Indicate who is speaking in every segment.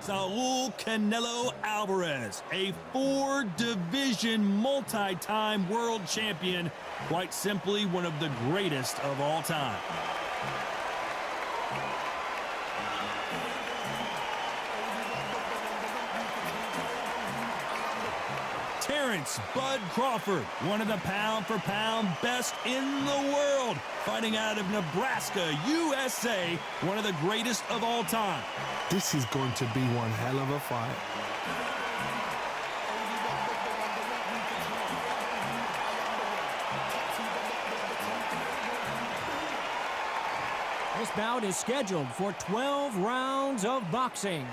Speaker 1: Saul Canelo Alvarez, a four-division multi-time world champion, quite simply one of the greatest of all time. Terence "Bud" Crawford, one of the pound-for-pound best in the world, fighting out of Nebraska, USA, one of the greatest of all time.
Speaker 2: This is going to be one hell of a fight.
Speaker 3: This bout is scheduled for 12 rounds of boxing.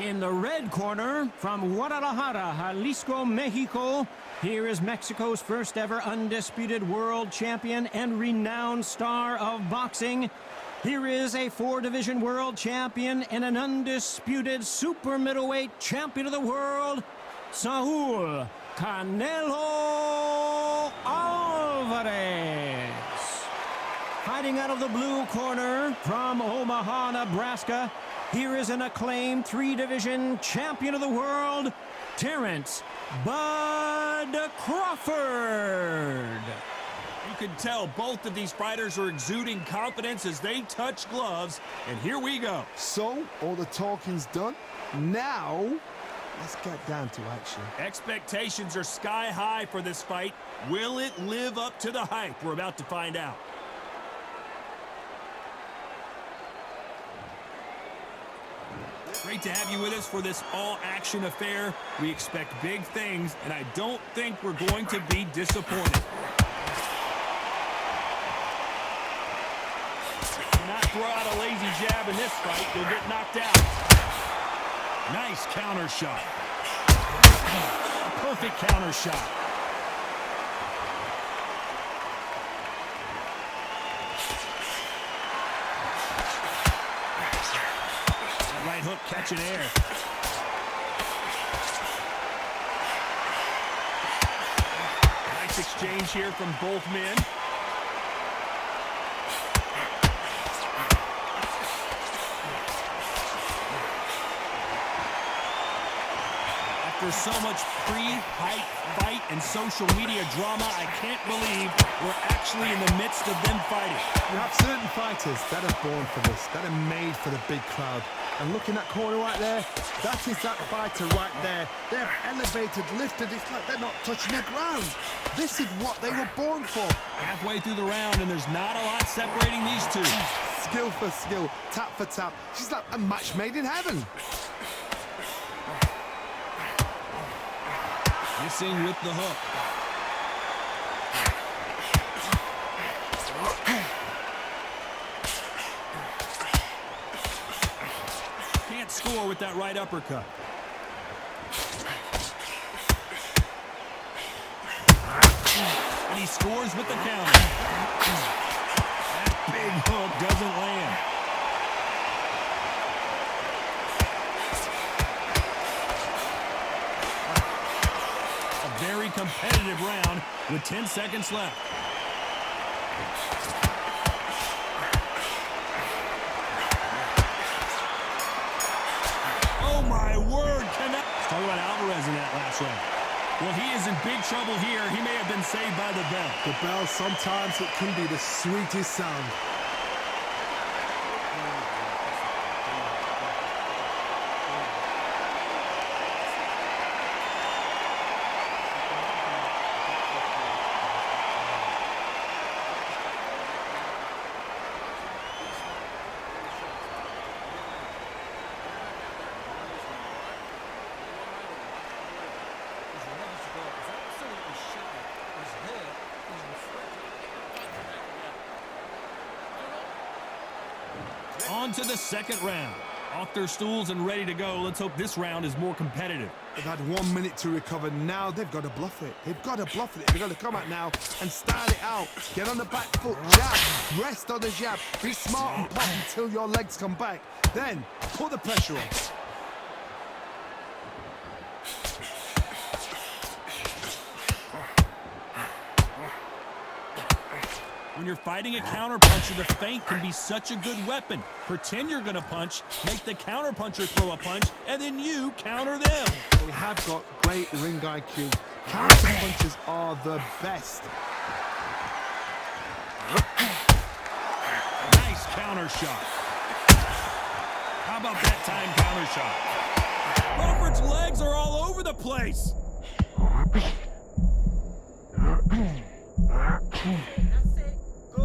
Speaker 3: In the red corner, from Guadalajara, Jalisco, Mexico, here is Mexico's first ever undisputed world champion and renowned star of boxing. Here is a four-division world champion and an undisputed super middleweight champion of the world, Saul Canelo Alvarez. Fighting out of the blue corner, from Omaha, Nebraska, here is an acclaimed three-division champion of the world, Terence "Bud" Crawford.
Speaker 1: You can tell both of these fighters are exuding confidence as they touch gloves, and here we go.
Speaker 2: So, all the talking's done. Now, let's get down to action.
Speaker 1: Expectations are sky high for this fight. Will it live up to the hype? We're about to find out. Great to have you with us for this all-action affair. We expect big things, and I don't think we're going to be disappointed. Do not throw out a lazy jab in this fight. You'll get knocked out. Nice counter shot. A perfect counter shot. Right hook catching air. Nice exchange here from both men. After so much pre-hype fight and social media drama, I can't believe we're actually in the midst of them fighting.
Speaker 2: You have certain fighters that are born for this, that are made for the big crowd. And look in that corner right there, that is that fighter right there. They're elevated, lifted, it's like they're not touching the ground. This is what they were born for.
Speaker 1: Halfway through the round, and there's not a lot separating these two.
Speaker 2: Skill for skill, tap for tap. She's like a match made in heaven.
Speaker 1: Missing with the hook. Can't score with that right uppercut. And he scores with the counter. That big hook doesn't land. Very competitive round with 10 seconds left. Oh my word! Let's talk about Alvarez in that last round. Well, he is in big trouble here. He may have been saved by the bell.
Speaker 2: The bell, sometimes it can be the sweetest sound.
Speaker 1: On to the second round. Off their stools and ready to go. Let's hope this round is more competitive.
Speaker 2: They've had 1 minute to recover. Now they've got to bluff it. They've got to bluff it. They've got to come out now and start it out. Get on the back foot, jab, rest on the jab. Be smart and pop until your legs come back. Then put the pressure on.
Speaker 1: When you're fighting a counterpuncher, the feint can be such a good weapon. Pretend you're going to punch, make the counterpuncher throw a punch, and then you counter them.
Speaker 2: They have got great ring IQ. Counterpunchers are the best.
Speaker 1: Nice counter shot. How about that time counter shot? Crawford's legs are all over the place.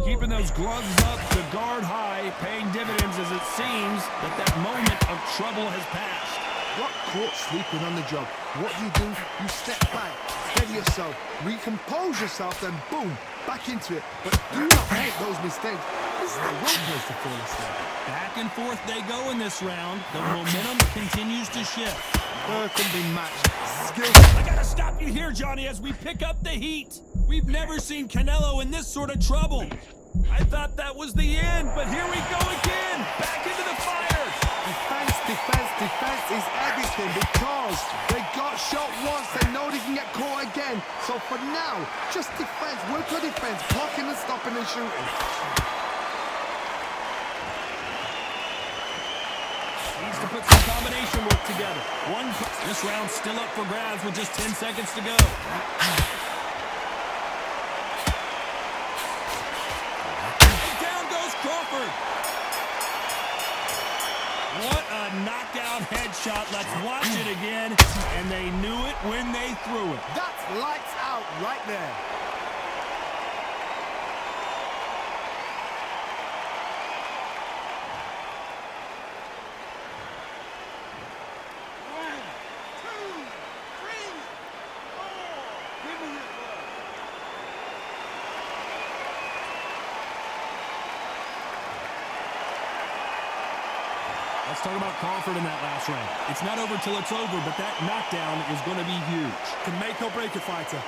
Speaker 1: Keeping those gloves up, the guard high, paying dividends as it seems that moment of trouble has passed.
Speaker 2: Got caught sleeping on the job. What do? You step back, steady yourself, recompose yourself, then boom, back into it. But do not make those mistakes. This is the wrong place to fall asleep.
Speaker 1: Back and forth they go in this round. The momentum continues to shift.
Speaker 2: Perfectly matched. Skill.
Speaker 1: I gotta stop you here, Johnny, as we pick up the heat. We've never seen Canelo in this sort of trouble. I thought that was the end, but here we go again. Back into the fire.
Speaker 2: Defense is everything because they got shot once. They know they can get caught again. So for now, just defense. Work on defense. Blocking and stopping and shooting.
Speaker 1: Needs to put some combination work together. This round's still up for grabs with just 10 seconds to go. Down goes Crawford. What a knockout headshot. Let's watch it again. And they knew it when they threw it.
Speaker 2: That's lights out right there.
Speaker 1: Let's talk about Crawford in that last round. It's not over till it's over, but that knockdown is going to be huge.
Speaker 2: Can make or break a fighter.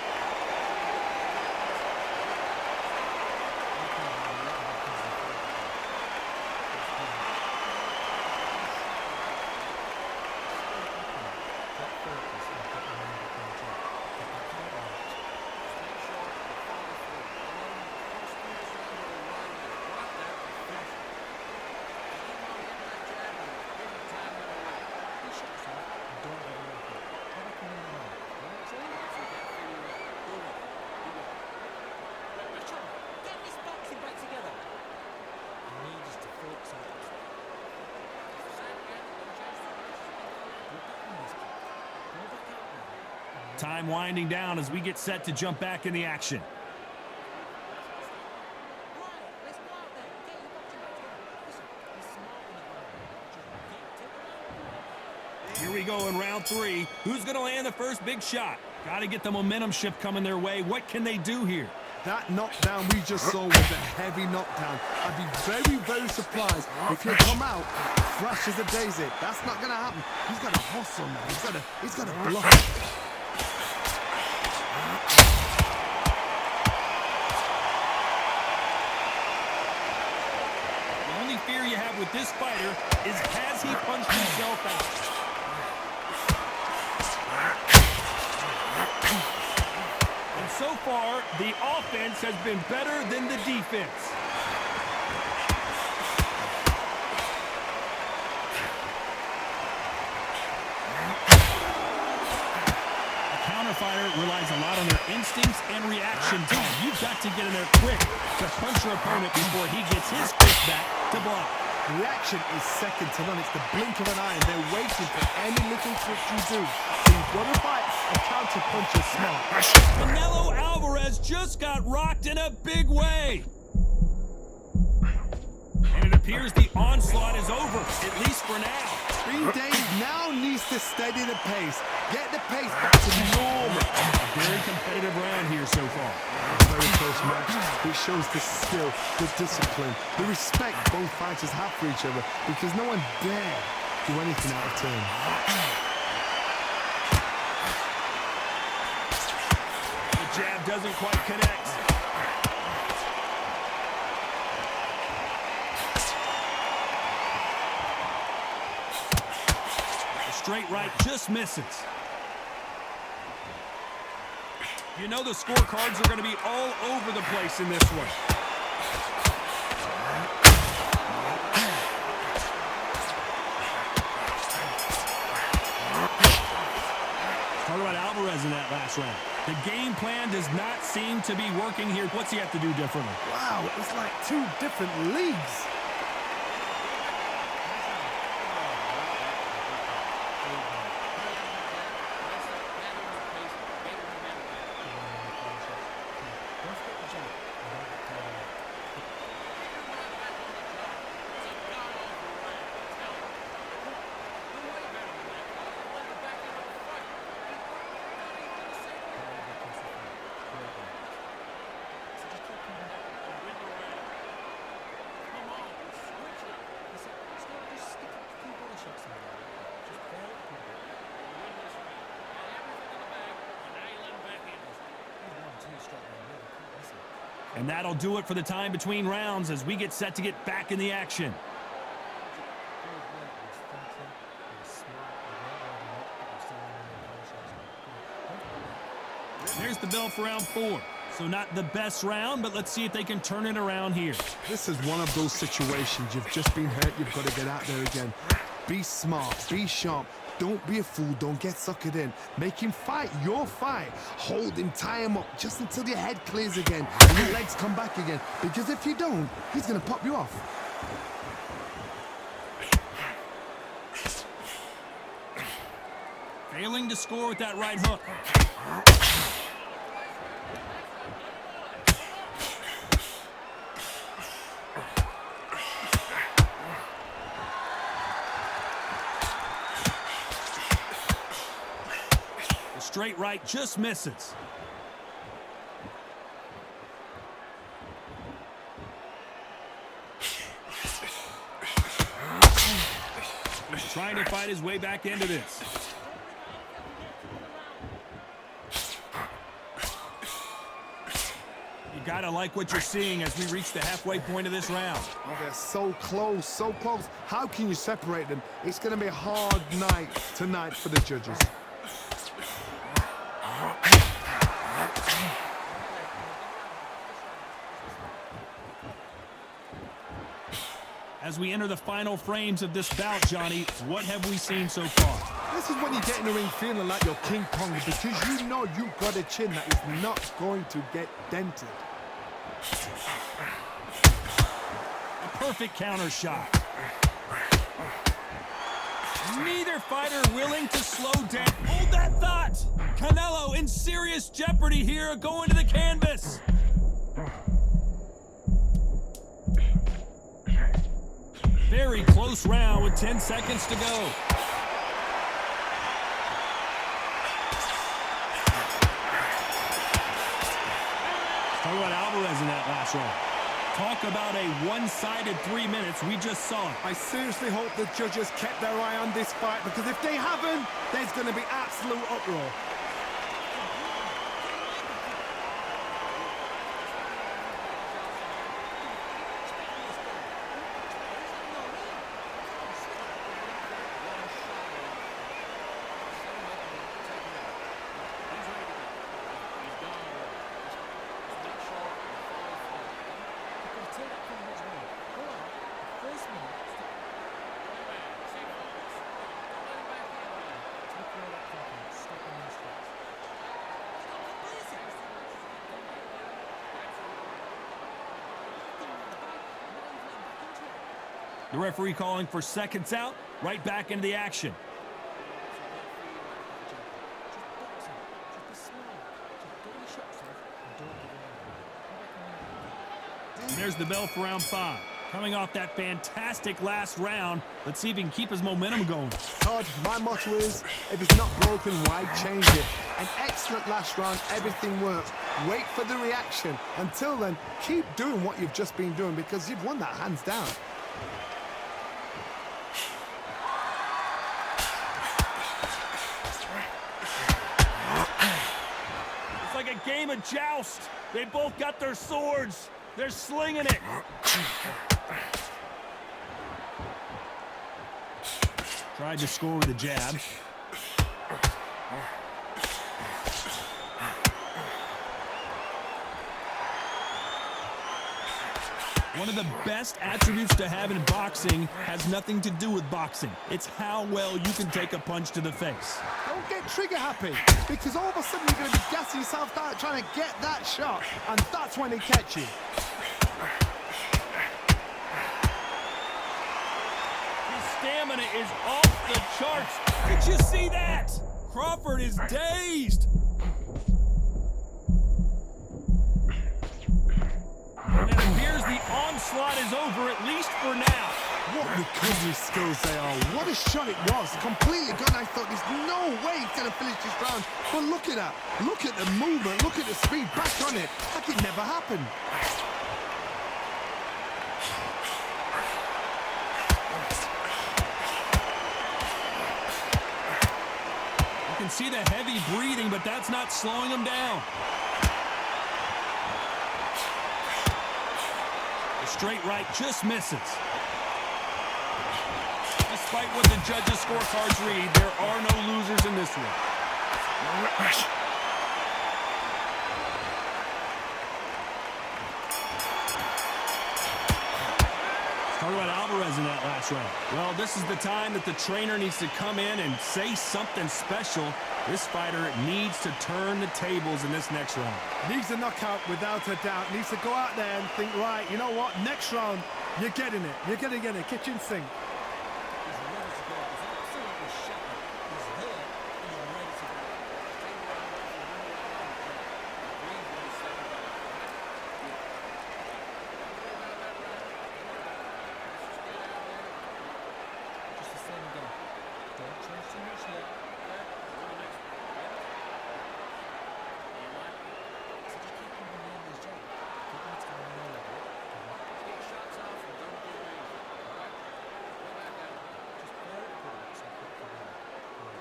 Speaker 1: Time winding down as we get set to jump back in the action. Here we go in round 3. Who's going to land the first big shot? Got to get the momentum shift coming their way. What can they do here?
Speaker 2: That knockdown we just saw was a heavy knockdown. I'd be very, very surprised if he'll come out fresh as a daisy. That's not going to happen. He's got to hustle now. He's got to block it.
Speaker 1: The only fear you have with this fighter is has he punched himself out? And so far, the offense has been better than the defense. A counterfighter relies a lot on their instincts and reaction time. You've got to get in there quick to punch your opponent before he gets his fist back to block.
Speaker 2: Reaction is second to none. It's the blink of an eye, and they're waiting for any little trick you do. So you've got to fight a counter puncher smart.
Speaker 1: Canelo Alvarez just got rocked in a big way. And it appears the onslaught is over, at least for now.
Speaker 2: 3 days now needs to steady the pace. Get the pace back to normal.
Speaker 1: A very competitive round here so far.
Speaker 2: Very close match. It shows the skill, the discipline, the respect both fighters have for each other, because no one dare do anything out of turn.
Speaker 1: The jab doesn't quite connect. The straight right just misses. You know the scorecards are going to be all over the place in this one. Alvarez in that last round. The game plan does not seem to be working here. What's he have to do differently?
Speaker 2: Wow, it's like two different leagues.
Speaker 1: And that'll do it for the time between rounds as we get set to get back in the action. There's the bell for round 4. So not the best round, but let's see if they can turn it around here.
Speaker 2: This is one of those situations. You've just been hurt. You've got to get out there again. Be smart. Be sharp. Don't be a fool. Don't get suckered in. Make him fight your fight. Hold him, tie him up just until your head clears again and your legs come back again. Because if you don't, he's going to pop you off.
Speaker 1: Failing to score with that right hook. Straight right just misses. He's trying to fight his way back into this. You gotta like what you're seeing as we reach the halfway point of this round.
Speaker 2: Oh, they're so close, so close. How can you separate them? It's going to be a hard night tonight for the judges.
Speaker 1: As we enter the final frames of this bout, Johnny, what have we seen so far?
Speaker 2: This is when you get in the ring feeling like you're King Kong because you know you've got a chin that is not going to get dented.
Speaker 1: A perfect counter shot. Neither fighter willing to slow down. Hold that thought! Canelo in serious jeopardy here, going to the canvas. Very close round with 10 seconds to go. Talk about Alvarez in that last round. Talk about a one-sided 3 minutes. We just saw it.
Speaker 2: I seriously hope the judges kept their eye on this fight because if they haven't, there's going to be absolute uproar.
Speaker 1: The referee calling for seconds out, right back into the action. And there's the bell for round 5. Coming off that fantastic last round, let's see if he can keep his momentum going.
Speaker 2: Todd, my motto is, if it's not broken, why change it? An excellent last round, everything works. Wait for the reaction. Until then, keep doing what you've just been doing because you've won that hands down.
Speaker 1: Like a game of joust. They both got their swords. They're slinging it. Tried to score with a jab. One of the best attributes to have in boxing has nothing to do with boxing. It's how well you can take a punch to the face.
Speaker 2: Don't get trigger happy, because all of a sudden you're going to be gassing yourself out trying to get that shot, and that's when they catch you.
Speaker 1: His stamina is off the charts. Did you see that? Crawford is dazed. And it appears the onslaught is over, at least for now.
Speaker 2: What recovery skills they are. What a shot it was. Completely gone. I thought there's no way he's going to finish this round. But look at that. Look at the movement. Look at the speed. Back on it. Like it never happened.
Speaker 1: You can see the heavy breathing, but that's not slowing him down. The straight right just misses. Despite what the judges' scorecards read, there are no losers in this one. Talk about Alvarez in that last round. Well, this is the time that the trainer needs to come in and say something special. This fighter needs to turn the tables in this next round.
Speaker 2: Needs a knockout without a doubt. Needs to go out there and think, right, you know what? Next round, you're getting it. You're going to get it. Kitchen sink.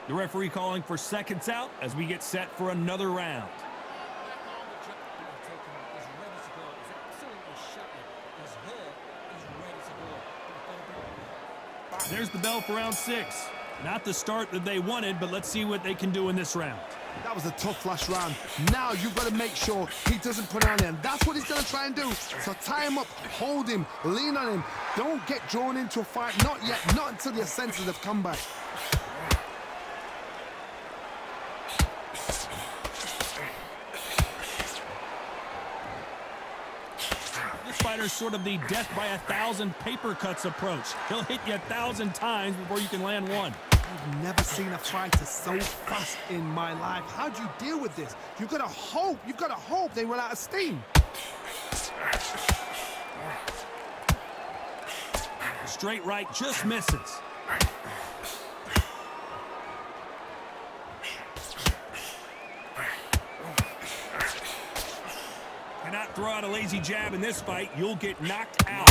Speaker 1: The referee calling for seconds out as we get set for another round. There's the bell for round 6. Not the start that they wanted, but let's see what they can do in this round.
Speaker 2: That was a tough last round. Now you've got to make sure he doesn't put it on him. That's what he's going to try and do. So tie him up, hold him, lean on him. Don't get drawn into a fight. Not yet. Not until your senses have come back.
Speaker 1: Fighter's sort of the death by 1,000 paper cuts approach. He'll hit you 1,000 times before you can land one.
Speaker 2: I've never seen a fighter so fast in my life. How do you deal with this? You've got to hope. You've got to hope they run out of steam.
Speaker 1: The straight right just misses. Cannot throw out a lazy jab in this fight. You'll get knocked out.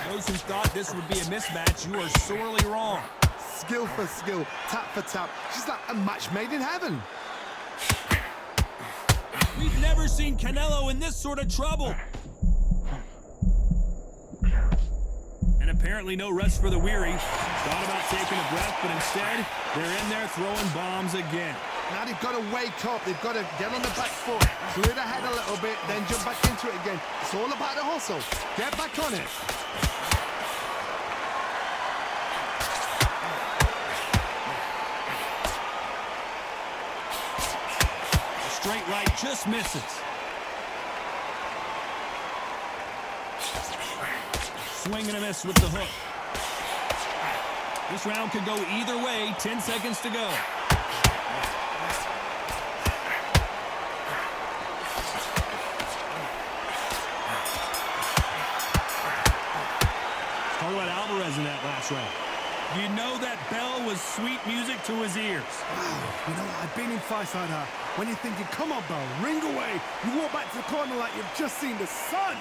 Speaker 1: Those who thought this would be a mismatch, you are sorely wrong.
Speaker 2: Skill for skill, tap for tap. She's like a match made in heaven.
Speaker 1: We've never seen Canelo in this sort of trouble. And apparently no rest for the weary. Thought about taking a breath, but instead, they're in there throwing bombs again.
Speaker 2: Now they've got to wake up. They've got to get on the back foot, clear the head a little bit, then jump back into it again. It's all about the hustle. Get back on it.
Speaker 1: The straight right just misses. Swing and a miss with the hook. This round could go either way. 10 seconds to go. Talk about Alvarez in that last round. You know that bell was sweet music to his ears.
Speaker 2: Wow, you know, I've been in fights like that. When you're thinking, come on, bell, ring away. You walk back to the corner like you've just seen the sun.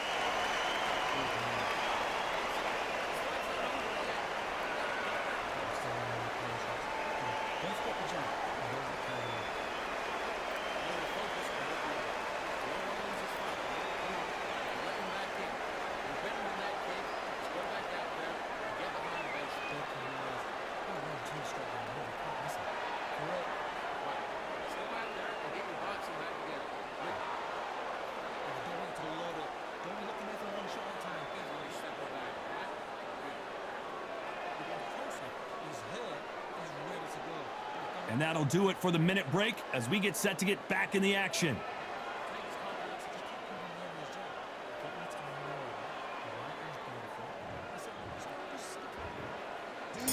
Speaker 1: And that'll do it for the minute break as we get set to get back in the action.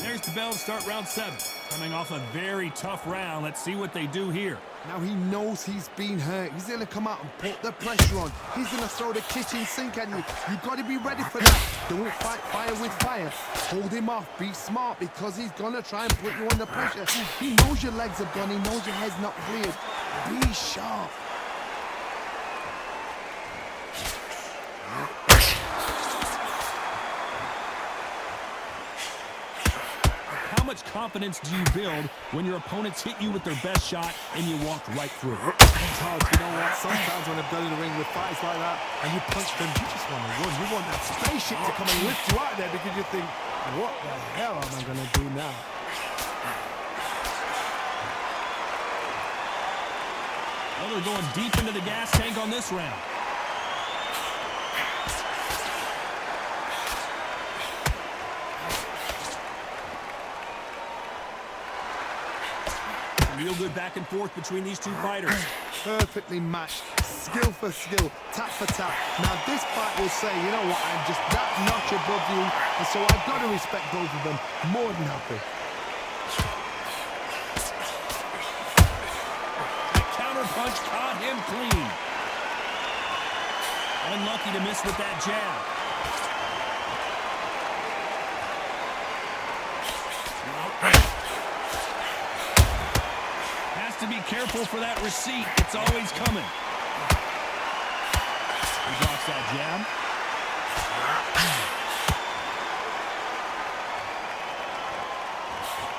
Speaker 1: There's the bell to start round 7. Coming off a very tough round. Let's see what they do here.
Speaker 2: Now he knows he's been hurt. He's going to come out and put the pressure on. He's going to throw the kitchen sink at you. You've got to be ready for that. Don't fight fire with fire. Hold him off. Be smart because he's going to try and put you under pressure. He knows your legs are gone. He knows your head's not cleared. Be sharp.
Speaker 1: How much confidence do you build when your opponents hit you with their best shot and you walk right through it?
Speaker 2: It's hard, you know what? Sometimes when I've done in the ring with fights like that and you punch them, you just want to run. You want that spaceship to come and lift you out there because you think, what the hell am I going to do now?
Speaker 1: Well, they're going deep into the gas tank on this round. Real good back and forth between these two fighters.
Speaker 2: Perfectly matched, skill for skill, tap for tap. Now this fight will say, you know what, I'm just that notch above you, and so I've got to respect both of them more than happy.
Speaker 1: Counter punch caught him clean. Unlucky to miss with that jab. To be careful for that receipt. It's always coming. He blocks that jab.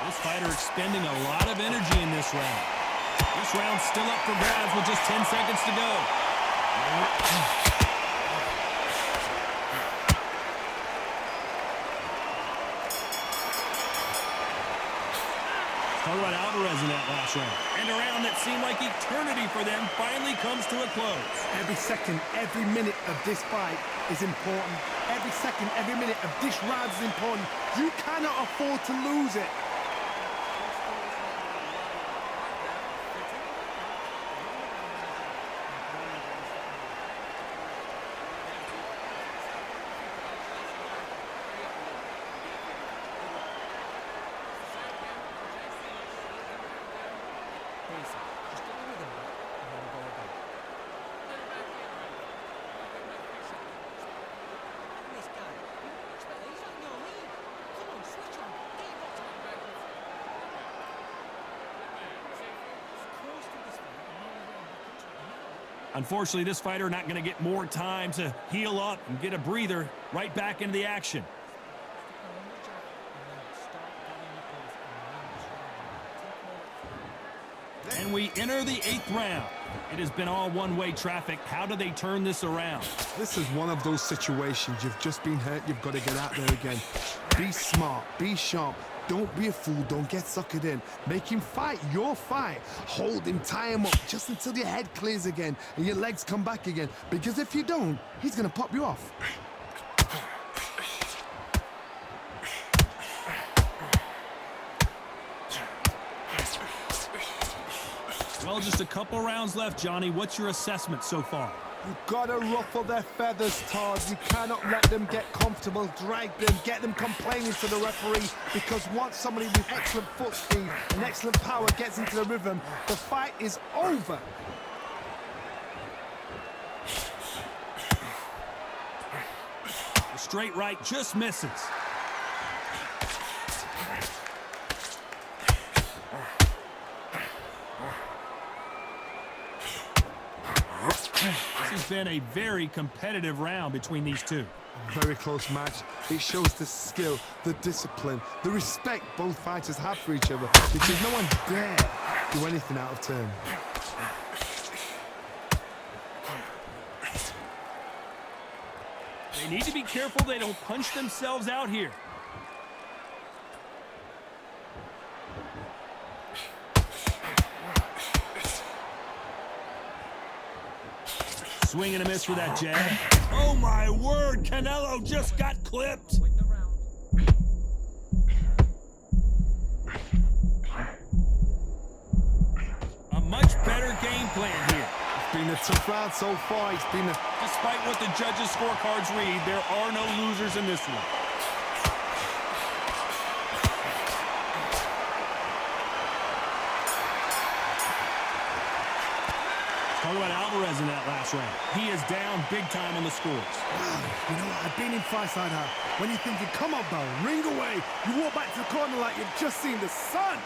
Speaker 1: This fighter expending a lot of energy in this round. This round's still up for grabs with just 10 seconds to go. Talk about Alvarez in that last round. And a round that seemed like eternity for them finally comes to a close.
Speaker 2: Every second, every minute of this fight is important. Every second, every minute of this round is important. You cannot afford to lose it.
Speaker 1: Unfortunately, this fighter not going to get more time to heal up and get a breather right back into the action. And we enter the 8th round. It has been all one-way traffic. How do they turn this around?
Speaker 2: This is one of those situations. You've just been hurt. You've got to get out there again. Be smart. Be sharp. Don't be a fool. Don't get suckered in. Make him fight your fight. Hold him, tie him up just until your head clears again and your legs come back again. Because if you don't, he's going to pop you off.
Speaker 1: Well, just a couple rounds left, Johnny. What's your assessment so far?
Speaker 2: You've got to ruffle their feathers, Todd. You cannot let them get comfortable, drag them, get them complaining to the referee, because once somebody with excellent foot speed and excellent power gets into the rhythm, the fight is over.
Speaker 1: The straight right just misses. This has been a very competitive round between these two.
Speaker 2: Very close match. It shows the skill, the discipline, the respect both fighters have for each other, because no one dare do anything out of turn.
Speaker 1: They need to be careful they don't punch themselves out here. Swing and a miss for that jab. Oh my word, Canelo just got clipped. much better game plan here.
Speaker 2: It's been a tough round so far.
Speaker 1: Despite what the judges' scorecards read, there are no losers in this one. Talk about Alvarez in that last round. He is down big time on the scores.
Speaker 2: Wow, you know what? I've been in fights like that. When you're thinking, come on, bro, ring away. You walk back to the corner like you've just seen the sun.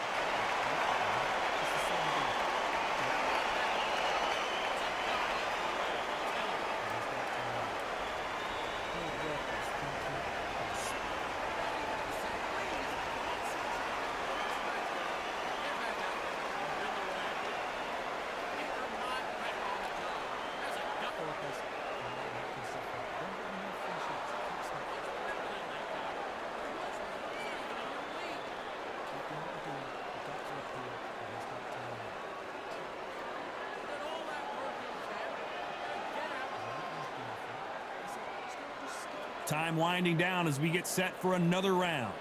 Speaker 1: Time winding down as we get set for another round.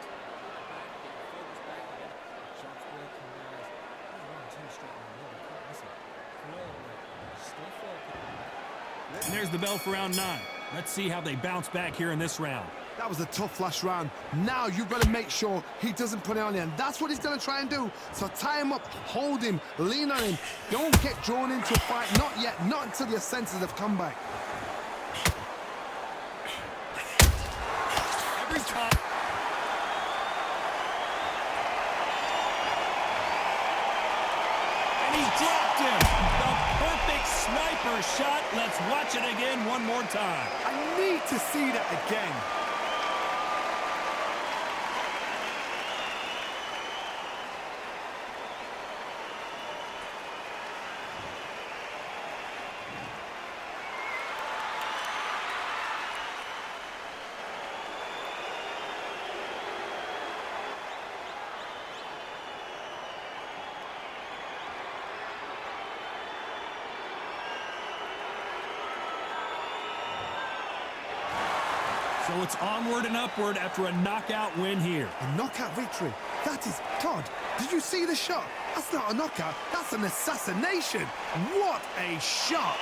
Speaker 1: And there's the bell for round 9. Let's see how they bounce back here in this round.
Speaker 2: That was a tough last round. Now you've got to make sure he doesn't put it on you, and that's what he's going to try and do. So tie him up, hold him, lean on him. Don't get drawn into a fight. Not yet. Not until your senses have come back.
Speaker 1: Every time. And he dropped him. The perfect sniper shot. Let's watch it again one more time.
Speaker 2: I need to see that again.
Speaker 1: So it's onward and upward after a knockout win here.
Speaker 2: A knockout victory. That is God. Did you see the shot? That's not a knockout. That's an assassination. What a shot.